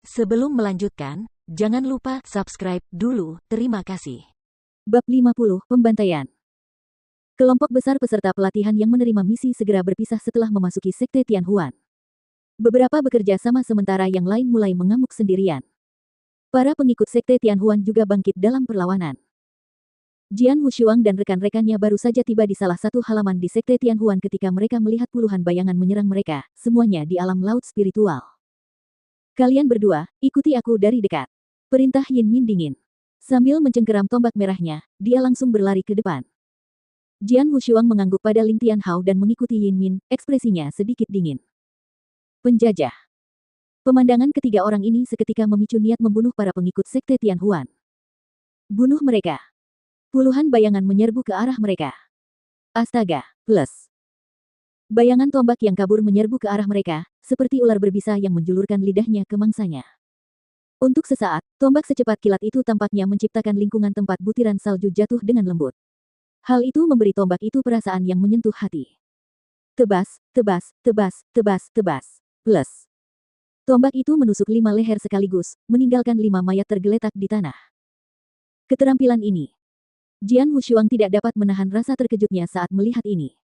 Sebelum melanjutkan, jangan lupa subscribe dulu, terima kasih. Bab 50, Pembantaian. Kelompok besar peserta pelatihan yang menerima misi segera berpisah setelah memasuki Sekte Tianhuan. Beberapa bekerja sama sementara yang lain mulai mengamuk sendirian. Para pengikut Sekte Tianhuan juga bangkit dalam perlawanan. Jian Wushuang dan rekan-rekannya baru saja tiba di salah satu halaman di Sekte Tianhuan ketika mereka melihat puluhan bayangan menyerang mereka, semuanya di alam laut spiritual. Kalian berdua, ikuti aku dari dekat. Perintah Yin Min dingin. Sambil mencengkeram tombak merahnya, dia langsung berlari ke depan. Jian Wushuang mengangguk pada Ling Tianhao dan mengikuti Yin Min, ekspresinya sedikit dingin. Penjajah. Pemandangan ketiga orang ini seketika memicu niat membunuh para pengikut Sekte Tianhuan. Bunuh mereka. Puluhan bayangan menyerbu ke arah mereka. Astaga, plus. Bayangan tombak yang kabur menyerbu ke arah mereka, seperti ular berbisa yang menjulurkan lidahnya ke mangsanya. Untuk sesaat, tombak secepat kilat itu tampaknya menciptakan lingkungan tempat butiran salju jatuh dengan lembut. Hal itu memberi tombak itu perasaan yang menyentuh hati. Tebas, tebas, tebas, tebas, tebas. Plus. Tombak itu menusuk 5 leher sekaligus, meninggalkan 5 mayat tergeletak di tanah. Keterampilan ini. Jian Wushuang tidak dapat menahan rasa terkejutnya saat melihat ini.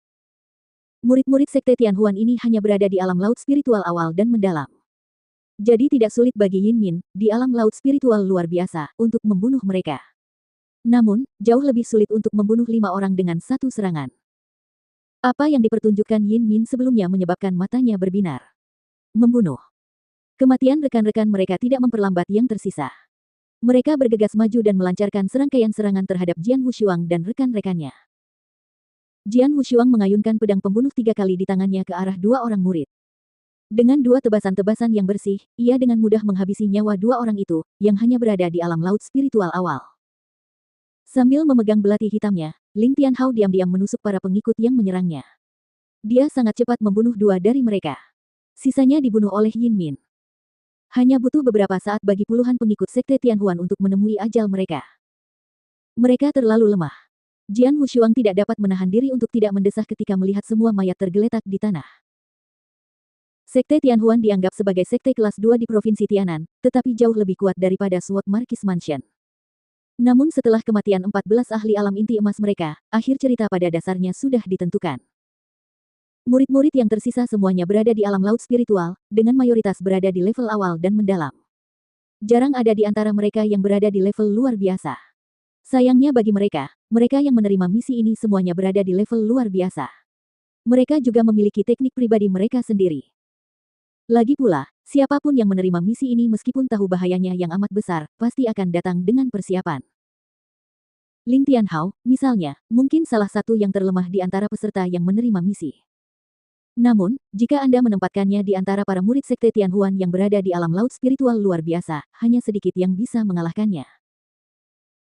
Murid-murid Sekte Tianhuan ini hanya berada di alam laut spiritual awal dan mendalam. Jadi tidak sulit bagi Yin Min, di alam laut spiritual luar biasa, untuk membunuh mereka. Namun, jauh lebih sulit untuk membunuh 5 orang dengan satu serangan. Apa yang dipertunjukkan Yin Min sebelumnya menyebabkan matanya berbinar. Membunuh. Kematian rekan-rekan mereka tidak memperlambat yang tersisa. Mereka bergegas maju dan melancarkan serangkaian serangan terhadap Jian Wushuang dan rekan-rekannya. Jian Wushuang mengayunkan pedang pembunuh 3 kali di tangannya ke arah 2 orang murid. Dengan 2 tebasan-tebasan yang bersih, ia dengan mudah menghabisi nyawa 2 orang itu, yang hanya berada di alam laut spiritual awal. Sambil memegang belati hitamnya, Ling Tianhao diam-diam menusuk para pengikut yang menyerangnya. Dia sangat cepat membunuh 2 dari mereka. Sisanya dibunuh oleh Yin Min. Hanya butuh beberapa saat bagi puluhan pengikut Sekte Tianhuan untuk menemui ajal mereka. Mereka terlalu lemah. Jian Wushuang tidak dapat menahan diri untuk tidak mendesah ketika melihat semua mayat tergeletak di tanah. Sekte Tianhuan dianggap sebagai sekte kelas 2 di Provinsi Tianan, tetapi jauh lebih kuat daripada Sword Marquis Mansion. Namun setelah kematian 14 ahli alam inti emas mereka, akhir cerita pada dasarnya sudah ditentukan. Murid-murid yang tersisa semuanya berada di alam laut spiritual, dengan mayoritas berada di level awal dan mendalam. Jarang ada di antara mereka yang berada di level luar biasa. Sayangnya bagi mereka, mereka yang menerima misi ini semuanya berada di level luar biasa. Mereka juga memiliki teknik pribadi mereka sendiri. Lagi pula, siapapun yang menerima misi ini meskipun tahu bahayanya yang amat besar, pasti akan datang dengan persiapan. Ling Tianhao, misalnya, mungkin salah satu yang terlemah di antara peserta yang menerima misi. Namun, jika Anda menempatkannya di antara para murid Sekte Tianhuan yang berada di alam laut spiritual luar biasa, hanya sedikit yang bisa mengalahkannya.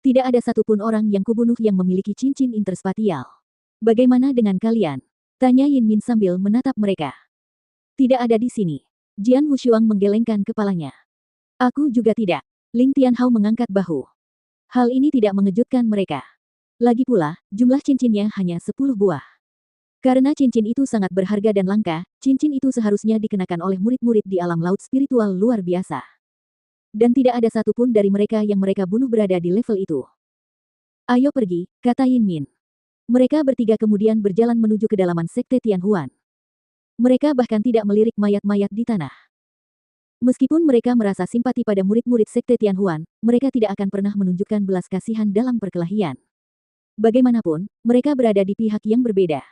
Tidak ada satupun orang yang kubunuh yang memiliki cincin interspatial. Bagaimana dengan kalian? Tanya Yin Min sambil menatap mereka. Tidak ada di sini. Jian Wushuang menggelengkan kepalanya. Aku juga tidak. Ling Tianhao mengangkat bahu. Hal ini tidak mengejutkan mereka. Lagi pula, jumlah cincinnya hanya 10 buah. Karena cincin itu sangat berharga dan langka, cincin itu seharusnya dikenakan oleh murid-murid di alam laut spiritual luar biasa. Dan tidak ada satupun dari mereka yang mereka bunuh berada di level itu. Ayo pergi, kata Yin Min. Mereka bertiga kemudian berjalan menuju kedalaman Sekte Tianhuan. Mereka bahkan tidak melirik mayat-mayat di tanah. Meskipun mereka merasa simpati pada murid-murid Sekte Tianhuan, mereka tidak akan pernah menunjukkan belas kasihan dalam perkelahian. Bagaimanapun, mereka berada di pihak yang berbeda.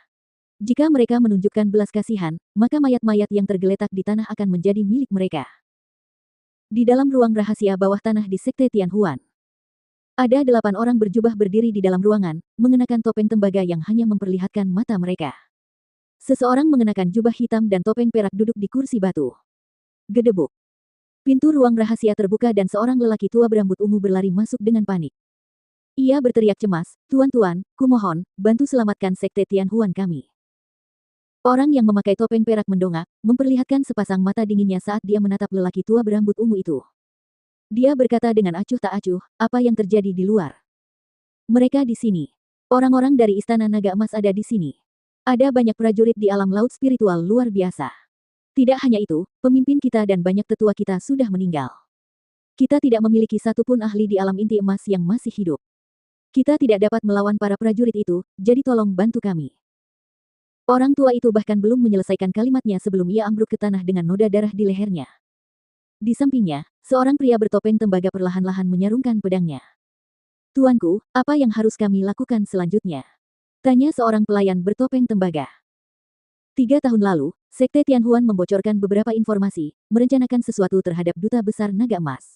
Jika mereka menunjukkan belas kasihan, maka mayat-mayat yang tergeletak di tanah akan menjadi milik mereka. Di dalam ruang rahasia bawah tanah di Sekte Tianhuan. Ada 8 orang berjubah berdiri di dalam ruangan, mengenakan topeng tembaga yang hanya memperlihatkan mata mereka. Seseorang mengenakan jubah hitam dan topeng perak duduk di kursi batu. Gedebuk. Pintu ruang rahasia terbuka dan seorang lelaki tua berambut ungu berlari masuk dengan panik. Ia berteriak cemas, "Tuan-tuan, kumohon, bantu selamatkan Sekte Tianhuan kami." Orang yang memakai topeng perak mendongak, memperlihatkan sepasang mata dinginnya saat dia menatap lelaki tua berambut ungu itu. Dia berkata dengan acuh tak acuh, "Apa yang terjadi di luar?" Mereka di sini. Orang-orang dari Istana Naga Emas ada di sini. Ada banyak prajurit di alam laut spiritual luar biasa. Tidak hanya itu, pemimpin kita dan banyak tetua kita sudah meninggal. Kita tidak memiliki satupun ahli di alam inti emas yang masih hidup. Kita tidak dapat melawan para prajurit itu, jadi tolong bantu kami. Orang tua itu bahkan belum menyelesaikan kalimatnya sebelum ia ambruk ke tanah dengan noda darah di lehernya. Di sampingnya, seorang pria bertopeng tembaga perlahan-lahan menyarungkan pedangnya. Tuanku, apa yang harus kami lakukan selanjutnya? Tanya seorang pelayan bertopeng tembaga. 3 tahun lalu, Sekte Tianhuan membocorkan beberapa informasi, merencanakan sesuatu terhadap Duta Besar Naga Emas.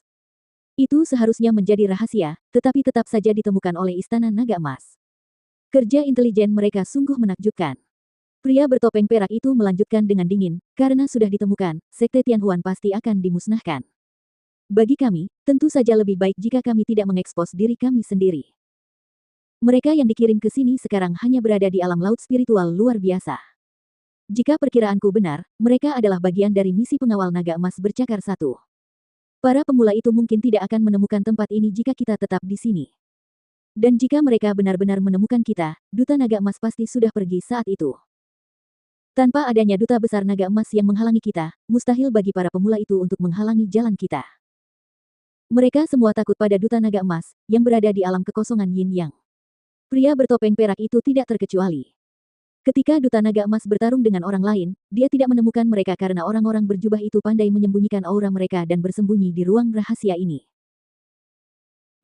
Itu seharusnya menjadi rahasia, tetapi tetap saja ditemukan oleh Istana Naga Emas. Kerja intelijen mereka sungguh menakjubkan. Pria bertopeng perak itu melanjutkan dengan dingin, karena sudah ditemukan, Sekte Tianhuan pasti akan dimusnahkan. Bagi kami, tentu saja lebih baik jika kami tidak mengekspos diri kami sendiri. Mereka yang dikirim ke sini sekarang hanya berada di alam laut spiritual luar biasa. Jika perkiraanku benar, mereka adalah bagian dari misi pengawal naga emas bercakar satu. Para pemula itu mungkin tidak akan menemukan tempat ini jika kita tetap di sini. Dan jika mereka benar-benar menemukan kita, Duta Naga Emas pasti sudah pergi saat itu. Tanpa adanya Duta Besar Naga Emas yang menghalangi kita, mustahil bagi para pemula itu untuk menghalangi jalan kita. Mereka semua takut pada Duta Naga Emas, yang berada di alam kekosongan Yin Yang. Pria bertopeng perak itu tidak terkecuali. Ketika Duta Naga Emas bertarung dengan orang lain, dia tidak menemukan mereka karena orang-orang berjubah itu pandai menyembunyikan aura mereka dan bersembunyi di ruang rahasia ini.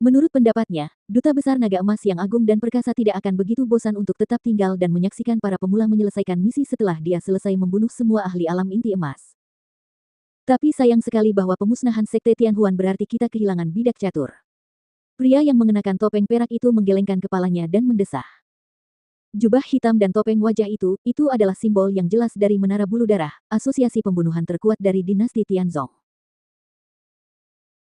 Menurut pendapatnya, Duta Besar Naga Emas yang agung dan perkasa tidak akan begitu bosan untuk tetap tinggal dan menyaksikan para pemula menyelesaikan misi setelah dia selesai membunuh semua ahli alam inti emas. Tapi sayang sekali bahwa pemusnahan Sekte Tianhuan berarti kita kehilangan bidak catur. Pria yang mengenakan topeng perak itu menggelengkan kepalanya dan mendesah. Jubah hitam dan topeng wajah itu adalah simbol yang jelas dari Menara Bulu Darah, asosiasi pembunuhan terkuat dari dinasti Tianzong.